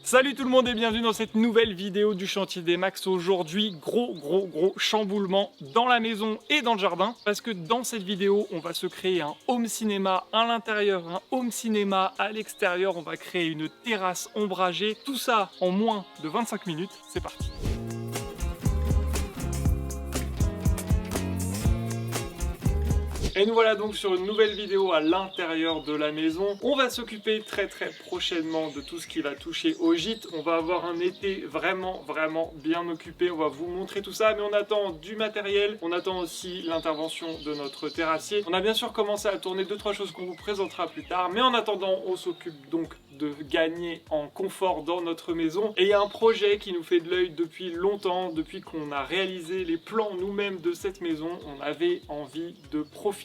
Salut tout le monde et bienvenue dans cette nouvelle vidéo du chantier des Max. Aujourd'hui, gros chamboulement dans la maison et dans le jardin. Parce que dans cette vidéo, on va se créer un home cinéma à l'intérieur, un home cinéma à l'extérieur. On va créer une terrasse ombragée. Tout ça en moins de 25 minutes. C'est parti. Et nous voilà donc sur une nouvelle vidéo à l'intérieur de la maison. On va s'occuper très prochainement de tout ce qui va toucher au gîte. On va avoir un été vraiment bien occupé. On va vous montrer tout ça, mais on attend du matériel. On attend aussi l'intervention de notre terrassier. On a bien sûr commencé à tourner 2-3 choses qu'on vous présentera plus tard, mais en attendant, on s'occupe donc de gagner en confort dans notre maison. Et il y a un projet qui nous fait de l'œil depuis longtemps, depuis qu'on a réalisé les plans nous-mêmes de cette maison. On avait envie de profiter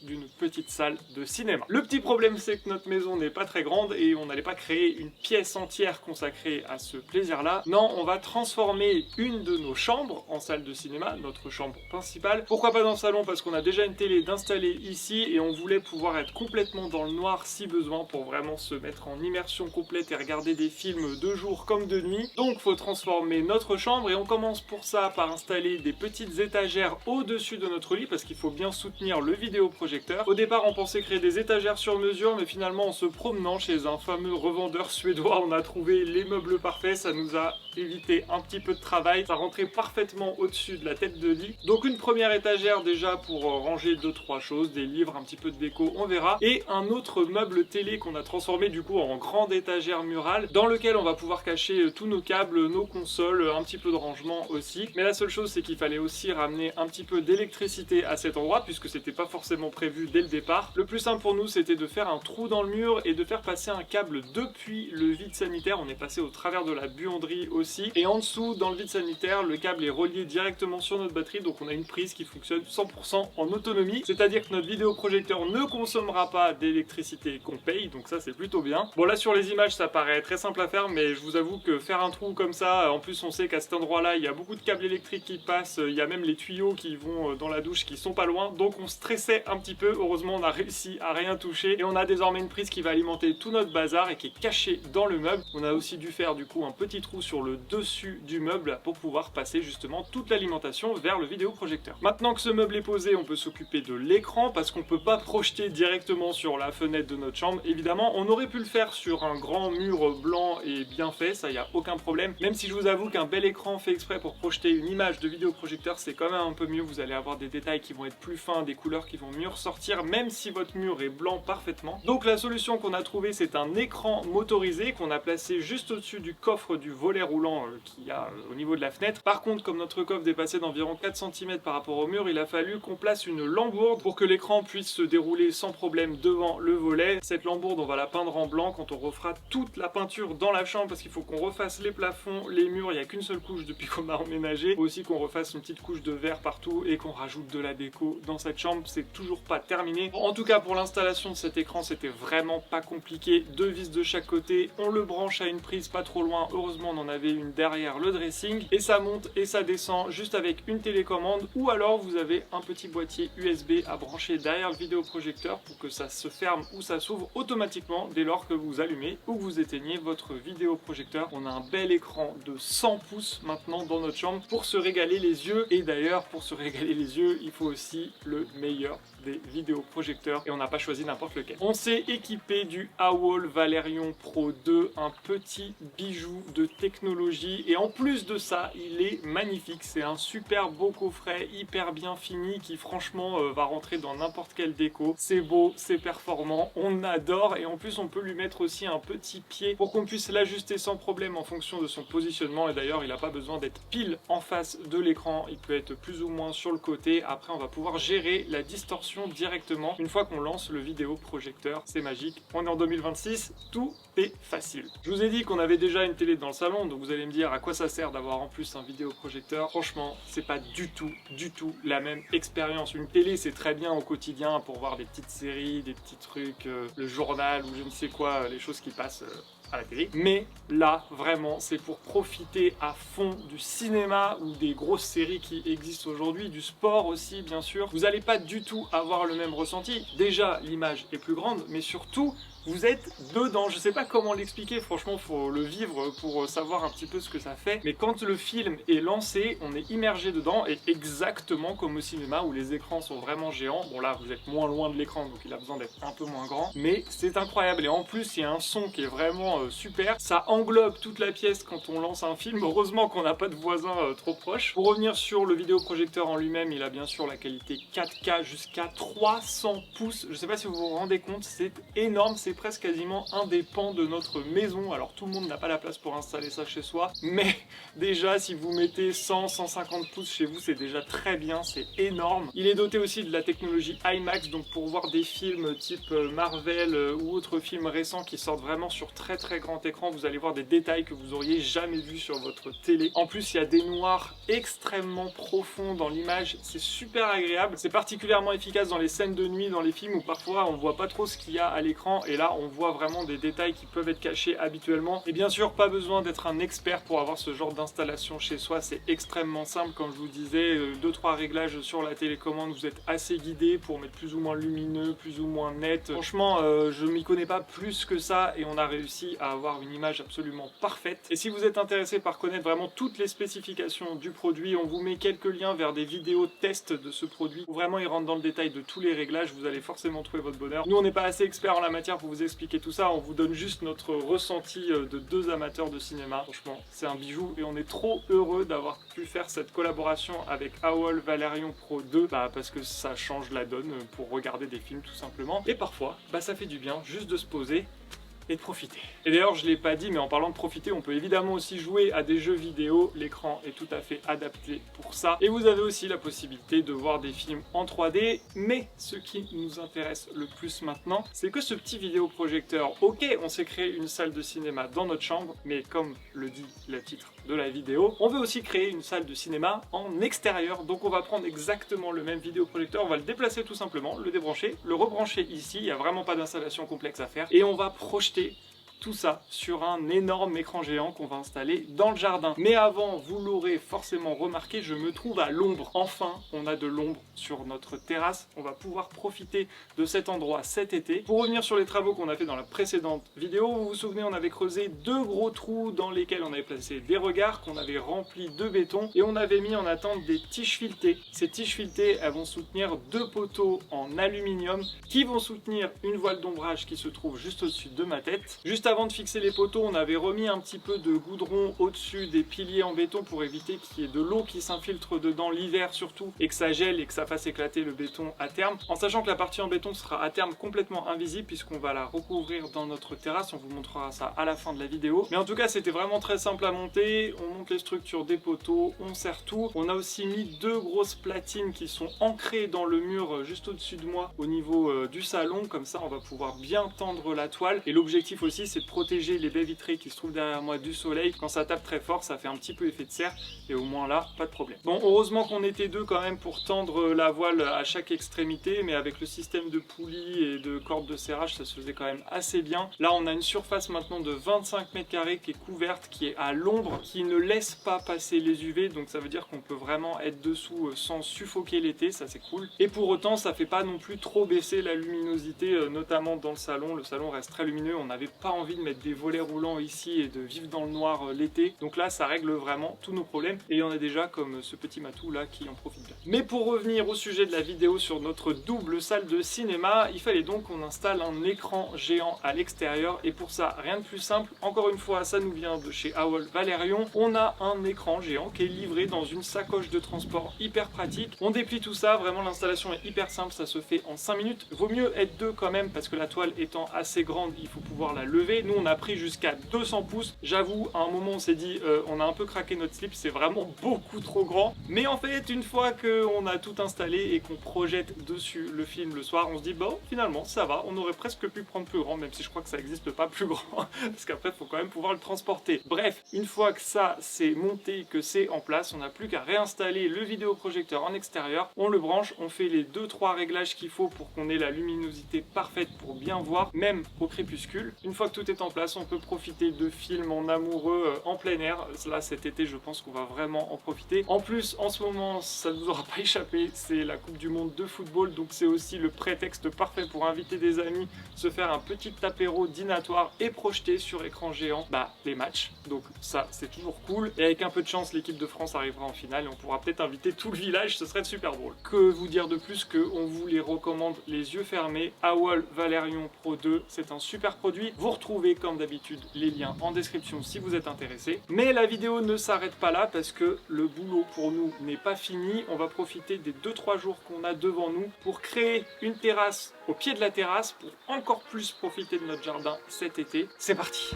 d'une petite salle de cinéma. Le petit problème, c'est que notre maison n'est pas très grande et on n'allait pas créer une pièce entière consacrée à ce plaisir-là. Non, on va transformer une de nos chambres en salle de cinéma, notre chambre principale. Pourquoi pas dans le salon? Parce qu'on a déjà une télé d'installer ici et on voulait pouvoir être complètement dans le noir si besoin pour vraiment se mettre en immersion complète et regarder des films de jour comme de nuit. Donc faut transformer notre chambre et on commence pour ça par installer des petites étagères au-dessus de notre lit parce qu'il faut bien soutenir le vidéoprojecteur. Au départ, on pensait créer des étagères sur mesure, mais finalement, en se promenant chez un fameux revendeur suédois, on a trouvé les meubles parfaits. Ça nous a évité un petit peu de travail. Ça rentrait parfaitement au-dessus de la tête de lit. Donc une première étagère déjà pour ranger 2-3 choses, des livres, un petit peu de déco, on verra. Et un autre meuble télé qu'on a transformé du coup en grande étagère murale, dans lequel on va pouvoir cacher tous nos câbles, nos consoles, un petit peu de rangement aussi. Mais la seule chose, c'est qu'il fallait aussi ramener un petit peu d'électricité à cet endroit, puisque c'était pas forcément prévu dès le départ. Le plus simple pour nous, c'était de faire un trou dans le mur et de faire passer un câble depuis le vide sanitaire. On est passé au travers de la buanderie aussi. Et en dessous, dans le vide sanitaire, le câble est relié directement sur notre batterie, donc on a une prise qui fonctionne 100% en autonomie. C'est-à-dire que notre vidéoprojecteur ne consommera pas d'électricité qu'on paye, donc ça c'est plutôt bien. Bon, là sur les images, ça paraît très simple à faire, mais je vous avoue que faire un trou comme ça, en plus on sait qu'à cet endroit-là, il y a beaucoup de câbles électriques qui passent, il y a même les tuyaux qui vont dans la douche qui sont pas loin, donc on stressait un petit peu. Heureusement, on a réussi à rien toucher et on a désormais une prise qui va alimenter tout notre bazar et qui est cachée dans le meuble. On a aussi dû faire du coup un petit trou sur le dessus du meuble pour pouvoir passer justement toute l'alimentation vers le vidéoprojecteur. Maintenant que ce meuble est posé, on peut s'occuper de l'écran parce qu'on peut pas projeter directement sur la fenêtre de notre chambre. Évidemment, on aurait pu le faire sur un grand mur blanc et bien fait, ça y a aucun problème. Même si je vous avoue qu'un bel écran fait exprès pour projeter une image de vidéoprojecteur, c'est quand même un peu mieux. Vous allez avoir des détails qui vont être plus fins, des couleurs qui vont mieux ressortir, même si votre mur est blanc parfaitement. Donc la solution qu'on a trouvée, c'est un écran motorisé qu'on a placé juste au-dessus du coffre du volet roulant qu'il y a au niveau de la fenêtre. Par contre, comme notre coffre dépassait d'environ 4 cm par rapport au mur, il a fallu qu'on place une lambourde pour que l'écran puisse se dérouler sans problème devant le volet. Cette lambourde, on va la peindre en blanc quand on refera toute la peinture dans la chambre parce qu'il faut qu'on refasse les plafonds, les murs, il n'y a qu'une seule couche depuis qu'on a emménagé. Il faut aussi qu'on refasse une petite couche de verre partout et qu'on rajoute de la déco dans cette chambre. C'est toujours pas terminé. En tout cas, pour l'installation de cet écran, c'était vraiment pas compliqué. 2 vis de chaque côté, on le branche à une prise pas trop loin. Heureusement, on en avait une derrière le dressing et ça monte et ça descend juste avec une télécommande, ou alors vous avez un petit boîtier USB à brancher derrière le vidéoprojecteur pour que ça se ferme ou ça s'ouvre automatiquement dès lors que vous allumez ou que vous éteignez votre vidéoprojecteur. On a un bel écran de 100 pouces maintenant dans notre chambre pour se régaler les yeux. Et d'ailleurs, pour se régaler les yeux, il faut aussi le meilleur des vidéoprojecteurs et on n'a pas choisi n'importe lequel. On s'est équipé du AWOL Valerion Pro 2, un petit bijou de technologie, et en plus de ça, il est magnifique. C'est un super beau coffret hyper bien fini qui franchement va rentrer dans n'importe quelle déco. C'est beau, c'est performant, on adore, et en plus on peut lui mettre aussi un petit pied pour qu'on puisse l'ajuster sans problème en fonction de son positionnement. Et d'ailleurs, il n'a pas besoin d'être pile en face de l'écran, il peut être plus ou moins sur le côté. Après, on va pouvoir gérer la distorsion directement une fois qu'on lance le vidéoprojecteur. C'est magique. On est en 2026, tout est facile. Je vous ai dit qu'on avait déjà une télé dans le salon, donc vous allez me dire à quoi ça sert d'avoir en plus un vidéoprojecteur. Franchement, c'est pas du tout la même expérience. Une télé, c'est très bien au quotidien pour voir des petites séries, des petits trucs, le journal ou je ne sais quoi, les choses qui passent à la télé. Mais là, vraiment, c'est pour profiter à fond du cinéma ou des grosses séries qui existent aujourd'hui, du sport aussi, bien sûr. Vous n'allez pas du tout avoir le même ressenti. Déjà, l'image est plus grande, mais surtout, vous êtes dedans. Je sais pas comment l'expliquer, franchement faut le vivre pour savoir un petit peu ce que ça fait, mais quand le film est lancé, on est immergé dedans, et exactement comme au cinéma où les écrans sont vraiment géants. Bon là vous êtes moins loin de l'écran donc il a besoin d'être un peu moins grand, mais c'est incroyable. Et en plus il y a un son qui est vraiment super, ça englobe toute la pièce quand on lance un film. Heureusement qu'on n'a pas de voisins trop proches. Pour revenir sur le vidéoprojecteur en lui-même, il a bien sûr la qualité 4K jusqu'à 300 pouces. Je sais pas si vous vous rendez compte, c'est énorme, c'est presque quasiment un des pans de notre maison. Alors tout le monde n'a pas la place pour installer ça chez soi, mais déjà si vous mettez 100-150 pouces chez vous, c'est déjà très bien, c'est énorme. Il est doté aussi de la technologie IMAX, donc pour voir des films type Marvel ou autres films récents qui sortent vraiment sur très grand écran, vous allez voir des détails que vous auriez jamais vus sur votre télé. En plus il y a des noirs extrêmement profonds dans l'image, c'est super agréable. C'est particulièrement efficace dans les scènes de nuit dans les films où parfois on voit pas trop ce qu'il y a à l'écran, et là on voit vraiment des détails qui peuvent être cachés habituellement. Et bien sûr pas besoin d'être un expert pour avoir ce genre d'installation chez soi, c'est extrêmement simple. Comme je vous disais, 2-3 réglages sur la télécommande, vous êtes assez guidé pour mettre plus ou moins lumineux, plus ou moins net. Franchement je m'y connais pas plus que ça et on a réussi à avoir une image absolument parfaite. Et si vous êtes intéressé par connaître vraiment toutes les spécifications du produit, on vous met quelques liens vers des vidéos test de ce produit où vraiment ils rentrent dans le détail de tous les réglages. Vous allez forcément trouver votre bonheur. Nous on n'est pas assez experts en la matière pour vous expliquer tout ça, on vous donne juste notre ressenti de deux amateurs de cinéma. Franchement c'est un bijou et on est trop heureux d'avoir pu faire cette collaboration avec AOL Valerion Pro 2 parce que ça change la donne pour regarder des films tout simplement. Et parfois ça fait du bien juste de se poser et de profiter. Et d'ailleurs je l'ai pas dit, mais en parlant de profiter, on peut évidemment aussi jouer à des jeux vidéo. L'écran est tout à fait adapté pour ça, et vous avez aussi la possibilité de voir des films en 3D. Mais ce qui nous intéresse le plus maintenant, c'est que ce petit vidéoprojecteur, ok, on s'est créé une salle de cinéma dans notre chambre, mais comme le dit le titre de la vidéo, on veut aussi créer une salle de cinéma en extérieur. Donc on va prendre exactement le même vidéoprojecteur, on va le déplacer tout simplement, le débrancher, le rebrancher ici, il n'y a vraiment pas d'installation complexe à faire, et on va projeter tout ça sur un énorme écran géant qu'on va installer dans le jardin. Mais avant, vous l'aurez forcément remarqué, je me trouve à l'ombre. Enfin, on a de l'ombre sur notre terrasse. On va pouvoir profiter de cet endroit cet été. Pour revenir sur les travaux qu'on a fait dans la précédente vidéo, vous vous souvenez, on avait creusé 2 gros trous dans lesquels on avait placé des regards qu'on avait remplis de béton, et on avait mis en attente des tiges filetées. Ces tiges filetées, elles vont soutenir 2 poteaux en aluminium qui vont soutenir une voile d'ombrage qui se trouve juste au-dessus de ma tête. Juste avant de fixer les poteaux, on avait remis un petit peu de goudron au-dessus des piliers en béton pour éviter qu'il y ait de l'eau qui s'infiltre dedans l'hiver surtout, et que ça gèle et que ça fasse éclater le béton à terme. En sachant que la partie en béton sera à terme complètement invisible puisqu'on va la recouvrir dans notre terrasse, on vous montrera ça à la fin de la vidéo. Mais en tout cas c'était vraiment très simple à monter, on monte les structures des poteaux, on serre tout. On a aussi mis 2 grosses platines qui sont ancrées dans le mur juste au-dessus de moi au niveau du salon, comme ça on va pouvoir bien tendre la toile. Et l'objectif aussi c'est de protéger les baies vitrées qui se trouvent derrière moi du soleil. Quand ça tape très fort, ça fait un petit peu effet de serre, et au moins là, pas de problème. Bon, heureusement qu'on était 2 quand même pour tendre la voile à chaque extrémité, mais avec le système de poulies et de cordes de serrage, ça se faisait quand même assez bien. Là, on a une surface maintenant de 25 mètres carrés qui est couverte, qui est à l'ombre, qui ne laisse pas passer les UV, donc ça veut dire qu'on peut vraiment être dessous sans suffoquer l'été, ça c'est cool. Et pour autant, ça fait pas non plus trop baisser la luminosité, notamment dans le salon. Le salon reste très lumineux, on n'avait pas envie de mettre des volets roulants ici et de vivre dans le noir l'été. Donc là, ça règle vraiment tous nos problèmes, et il y en a déjà comme ce petit matou là qui en profite bien. Mais pour revenir au sujet de la vidéo sur notre double salle de cinéma, il fallait donc qu'on installe un écran géant à l'extérieur, et pour ça, rien de plus simple. Encore une fois, ça nous vient de chez AOL Valerion. On a un écran géant qui est livré dans une sacoche de transport hyper pratique. On déplie tout ça, vraiment l'installation est hyper simple, ça se fait en 5 minutes. Vaut mieux être 2 quand même, parce que la toile étant assez grande, il faut pouvoir la lever. Nous on a pris jusqu'à 200 pouces. J'avoue, à un moment on s'est dit on a un peu craqué notre slip, c'est vraiment beaucoup trop grand. Mais en fait, une fois qu'on a tout installé et qu'on projette dessus le film le soir, on se dit bon, finalement ça va, on aurait presque pu prendre plus grand, même si je crois que ça n'existe pas plus grand, parce qu'après il faut quand même pouvoir le transporter. Bref, une fois que ça c'est monté, que c'est en place, on n'a plus qu'à réinstaller le vidéoprojecteur en extérieur, on le branche, on fait les 2-3 réglages qu'il faut pour qu'on ait la luminosité parfaite pour bien voir, même au crépuscule. Une fois que tout tout est en place, on peut profiter de films en amoureux en plein air. Là cet été je pense qu'on va vraiment en profiter. En plus en ce moment, ça ne vous aura pas échappé, c'est la Coupe du Monde de football, donc c'est aussi le prétexte parfait pour inviter des amis, se faire un petit apéro dînatoire et projeter sur écran géant les matchs. Donc ça c'est toujours cool, et avec un peu de chance l'équipe de France arrivera en finale et on pourra peut-être inviter tout le village, ce serait super drôle. Que vous dire de plus qu'on vous les recommande les yeux fermés. AWOL Valerion Pro 2, c'est un super produit. Vous retrouvez comme d'habitude les liens en description si vous êtes intéressé. Mais la vidéo ne s'arrête pas là parce que le boulot pour nous n'est pas fini. On va profiter des 2-3 jours qu'on a devant nous pour créer une terrasse au pied de la terrasse pour encore plus profiter de notre jardin cet été. C'est parti!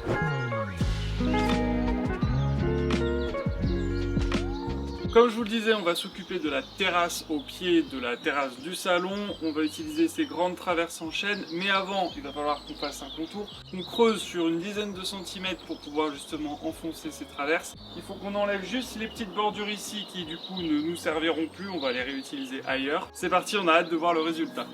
Comme je vous le disais, on va s'occuper de la terrasse au pied de la terrasse du salon. On va utiliser ces grandes traverses en chêne. Mais avant, il va falloir qu'on fasse un contour. On creuse sur une dizaine de centimètres pour pouvoir justement enfoncer ces traverses. Il faut qu'on enlève juste les petites bordures ici qui du coup ne nous serviront plus. On va les réutiliser ailleurs. C'est parti, on a hâte de voir le résultat.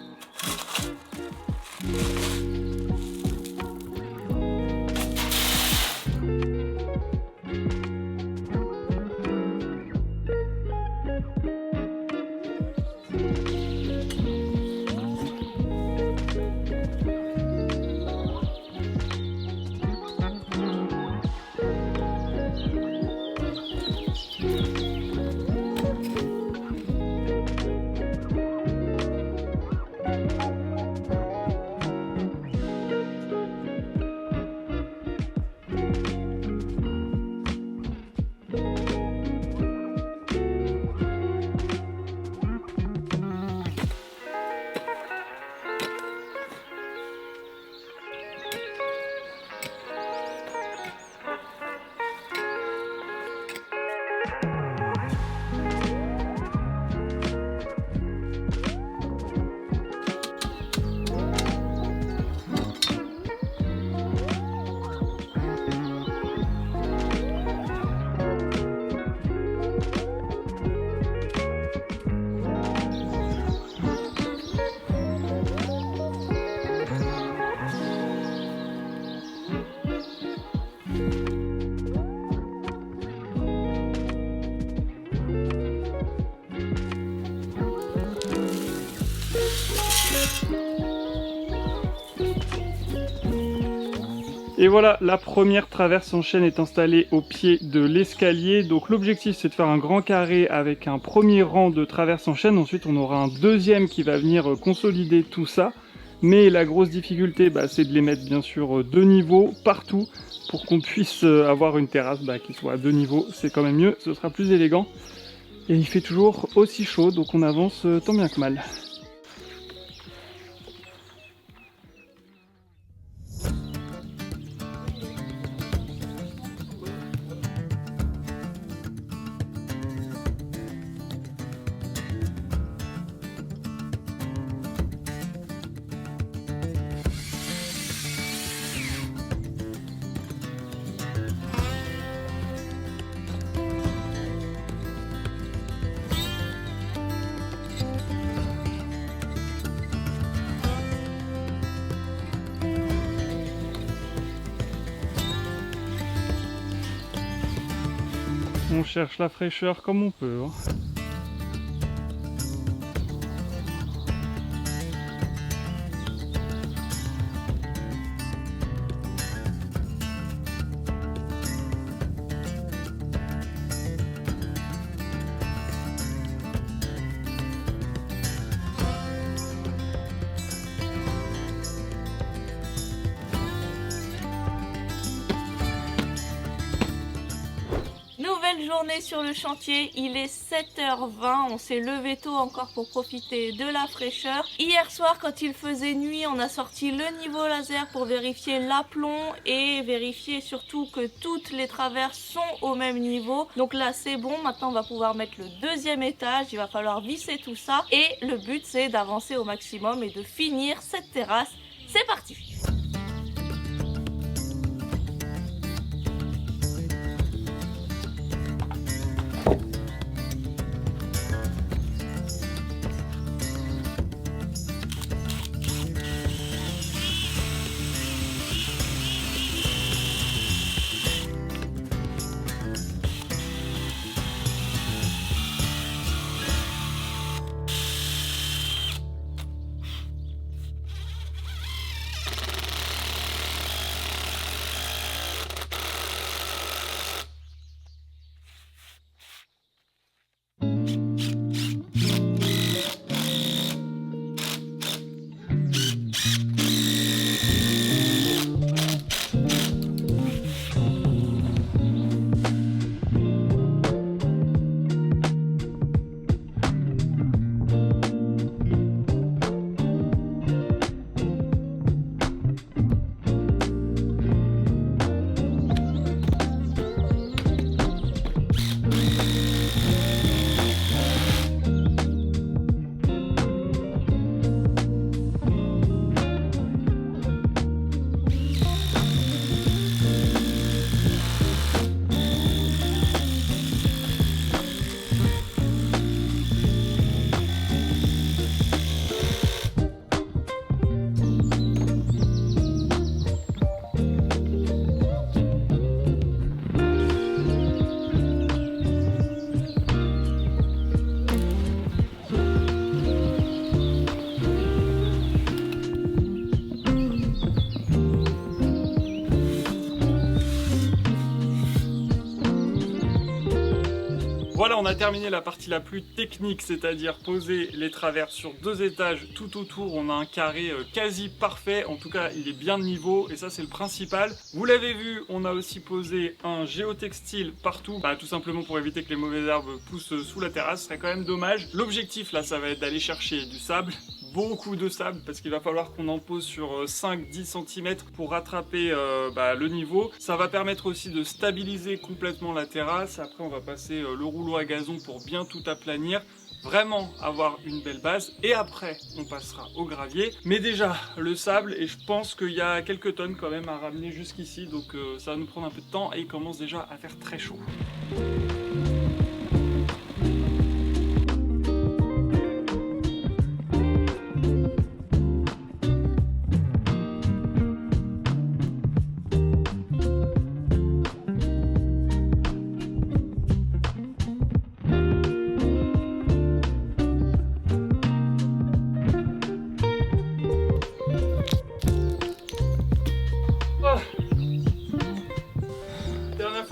Et voilà, la première traverse en chaîne est installée au pied de l'escalier. Donc l'objectif c'est de faire un grand carré avec un premier rang de traverse en chaîne. Ensuite on aura un deuxième qui va venir consolider tout ça. Mais la grosse difficulté c'est de les mettre bien sûr deux niveaux partout pour qu'on puisse avoir une terrasse qui soit à deux niveaux. C'est quand même mieux, ce sera plus élégant. Et il fait toujours aussi chaud, donc on avance tant bien que mal. On cherche la fraîcheur comme on peut. Journée sur le chantier, il est 7h20, on s'est levé tôt encore pour profiter de la fraîcheur. Hier soir quand il faisait nuit, on a sorti le niveau laser pour vérifier l'aplomb et vérifier surtout que toutes les traverses sont au même niveau. Donc là c'est bon, maintenant on va pouvoir mettre le deuxième étage, il va falloir visser tout ça et le but c'est d'avancer au maximum et de finir cette terrasse. C'est parti! Voilà, on a terminé la partie la plus technique, c'est-à-dire poser les travers sur 2 étages tout autour. On a un carré quasi parfait, en tout cas il est bien de niveau et ça c'est le principal. Vous l'avez vu, on a aussi posé un géotextile partout, tout simplement pour éviter que les mauvaises herbes poussent sous la terrasse, ce serait quand même dommage. L'objectif là, ça va être d'aller chercher du sable. Beaucoup de sable parce qu'il va falloir qu'on en pose sur 5-10 cm pour rattraper le niveau. Ça va permettre aussi de stabiliser complètement la terrasse. Après on va passer le rouleau à gazon pour bien tout aplanir. Vraiment avoir une belle base et après on passera au gravier. Mais déjà le sable, et je pense qu'il y a quelques tonnes quand même à ramener jusqu'ici, donc ça va nous prendre un peu de temps et il commence déjà à faire très chaud.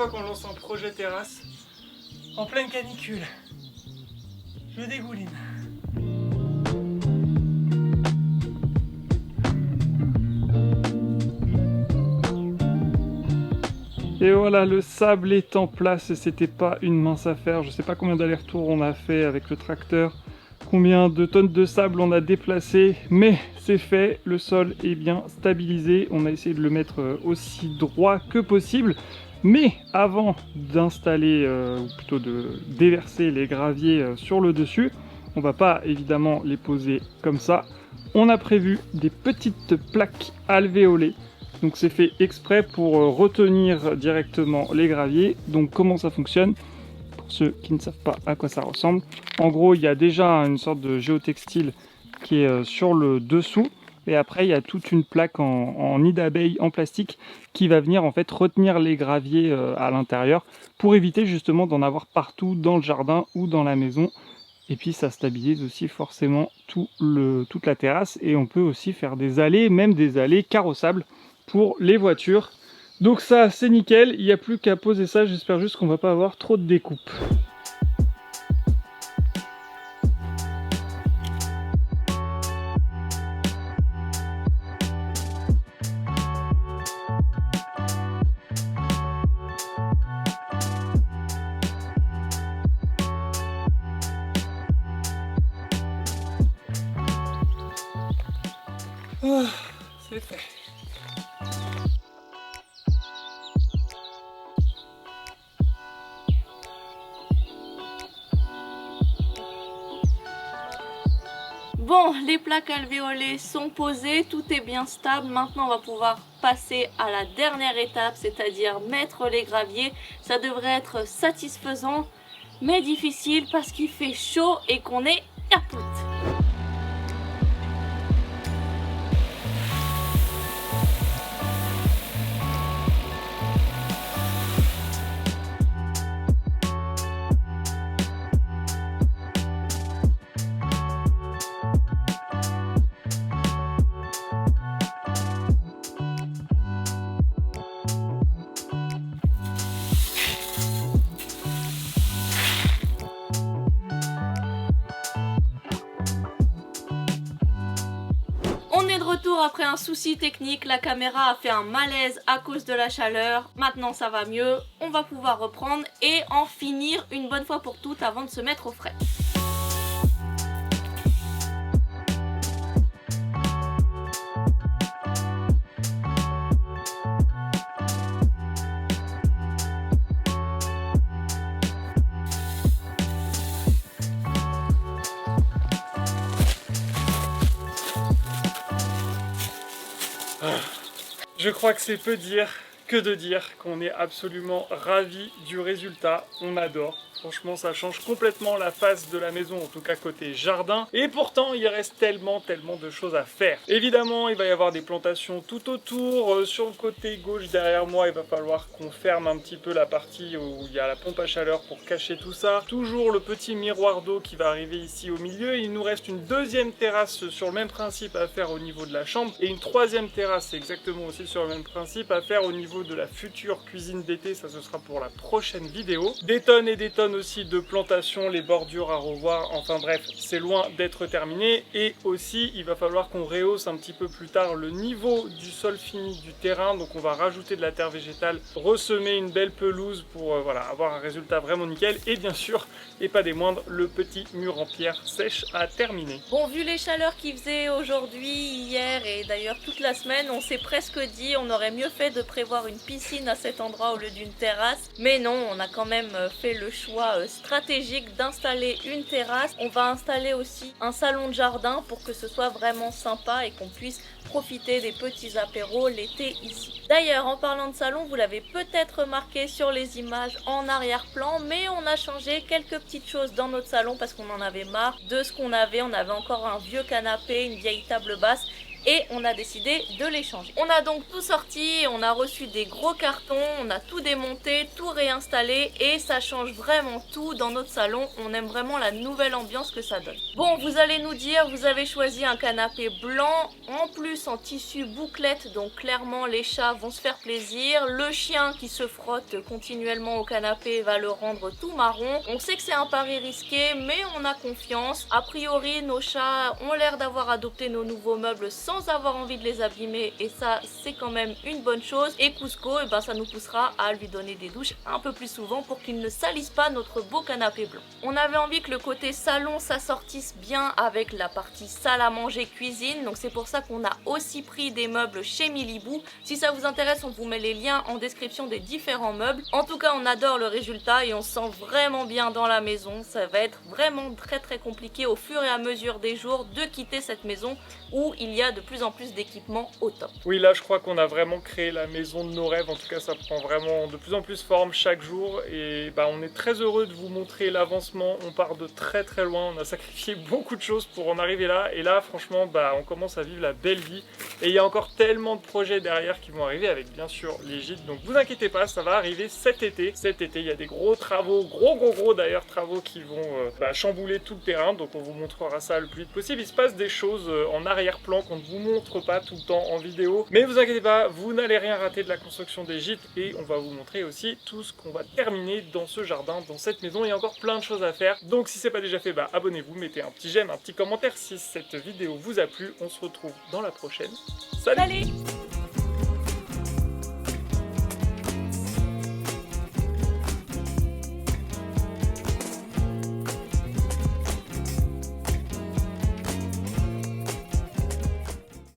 Qu'on lance un projet terrasse en pleine canicule. Je dégouline. Et voilà, le sable est en place et c'était pas une mince affaire. Je sais pas combien d'allers-retours on a fait avec le tracteur, combien de tonnes de sable on a déplacé, mais c'est fait, le sol est bien stabilisé. On a essayé de le mettre aussi droit que possible. Mais avant d'installer, ou plutôt de déverser les graviers sur le dessus, on va pas évidemment les poser comme ça. On a prévu des petites plaques alvéolées. Donc c'est fait exprès pour retenir directement les graviers. Donc comment ça fonctionne? Pour ceux qui ne savent pas à quoi ça ressemble. En gros, il y a déjà une sorte de géotextile qui est sur le dessous. Et après, il y a toute une plaque en nid d'abeille en plastique qui va venir en fait retenir les graviers à l'intérieur pour éviter justement d'en avoir partout dans le jardin ou dans la maison. Et puis ça stabilise aussi forcément toute la terrasse et on peut aussi faire des allées, même des allées carrossables pour les voitures. Donc ça c'est nickel, il n'y a plus qu'à poser ça, j'espère juste qu'on va pas avoir trop de découpes. Oh, c'est fait. Bon, les plaques alvéolées sont posées, tout est bien stable. Maintenant, on va pouvoir passer à la dernière étape, c'est-à-dire mettre les graviers. Ça devrait être satisfaisant, mais difficile parce qu'il fait chaud et qu'on est capote. Après un souci technique, la caméra a fait un malaise à cause de la chaleur. Maintenant ça va mieux, on va pouvoir reprendre et en finir une bonne fois pour toutes avant de se mettre au frais. Je crois que c'est peu dire que de dire qu'on est absolument ravis du résultat, on adore. Franchement, ça change complètement la face de la maison, en tout cas côté jardin. Et pourtant, il reste tellement de choses à faire. Évidemment, il va y avoir des plantations tout autour. Sur le côté gauche, derrière moi, il va falloir qu'on ferme un petit peu la partie où il y a la pompe à chaleur pour cacher tout ça. Toujours le petit miroir d'eau qui va arriver ici au milieu. Il nous reste une deuxième terrasse sur le même principe à faire au niveau de la chambre. Et une troisième terrasse, exactement aussi sur le même principe, à faire au niveau niveau de la future cuisine d'été, ça ce sera pour la prochaine vidéo. Des tonnes et des tonnes aussi de plantations, les bordures à revoir, enfin bref, c'est loin d'être terminé. Et aussi, il va falloir qu'on rehausse un petit peu plus tard le niveau du sol fini du terrain, donc on va rajouter de la terre végétale, ressemer une belle pelouse pour voilà, avoir un résultat vraiment nickel. Et bien sûr, et pas des moindres, le petit mur en pierre sèche à terminer. Bon, vu les chaleurs qu'il faisait aujourd'hui, hier et d'ailleurs toute la semaine, on s'est presque dit on aurait mieux fait de prévoir une piscine à cet endroit au lieu d'une terrasse. Mais non, on a quand même fait le choix stratégique d'installer une terrasse. On va installer aussi un salon de jardin pour que ce soit vraiment sympa et qu'on puisse profiter des petits apéros l'été ici. D'ailleurs, en parlant de salon, vous l'avez peut-être remarqué sur les images en arrière-plan, mais on a changé quelques petites choses dans notre salon parce qu'on en avait marre de ce qu'on avait. On avait encore un vieux canapé, une vieille table basse, et on a décidé de les changer. On a donc tout sorti, on a reçu des gros cartons, on a tout démonté, tout réinstallé et ça change vraiment tout dans notre salon. On aime vraiment la nouvelle ambiance que ça donne. Bon, vous allez nous dire, vous avez choisi un canapé blanc, en plus en tissu bouclette, donc clairement les chats vont se faire plaisir. Le chien qui se frotte continuellement au canapé va le rendre tout marron. On sait que c'est un pari risqué, mais on a confiance. A priori, nos chats ont l'air d'avoir adopté nos nouveaux meubles sans avoir envie de les abîmer et ça c'est quand même une bonne chose. Et Cusco, et ben, ça nous poussera à lui donner des douches un peu plus souvent pour qu'il ne salisse pas notre beau canapé blanc. On avait envie que le côté salon s'assortisse bien avec la partie salle à manger cuisine, donc c'est pour ça qu'on a aussi pris des meubles chez Milibou. Si ça vous intéresse, on vous met les liens en description des différents meubles. En tout cas, on adore le résultat et on se sent vraiment bien dans la maison. Ça va être vraiment très compliqué au fur et à mesure des jours de quitter cette maison où il y a de plus en plus d'équipements au top. Oui, là je crois qu'on a vraiment créé la maison de nos rêves, en tout cas ça prend vraiment de plus en plus forme chaque jour et bah, on est très heureux de vous montrer l'avancement. On part de très loin, on a sacrifié beaucoup de choses pour en arriver là et là franchement bah, on commence à vivre la belle vie et il y a encore tellement de projets derrière qui vont arriver avec bien sûr les gîtes, donc vous inquiétez pas, ça va arriver cet été. Cet été il y a des gros travaux, gros d'ailleurs travaux qui vont chambouler tout le terrain, donc on vous montrera ça le plus vite possible. Il se passe des choses en arrière-plan qu'on ne vous montre pas tout le temps en vidéo, mais vous inquiétez pas, vous n'allez rien rater de la construction des gîtes et on va vous montrer aussi tout ce qu'on va terminer dans ce jardin, dans cette maison. Il y a encore plein de choses à faire, donc si c'est pas déjà fait, bah abonnez-vous, mettez un petit j'aime, un petit commentaire si cette vidéo vous a plu. On se retrouve dans la prochaine. Salut!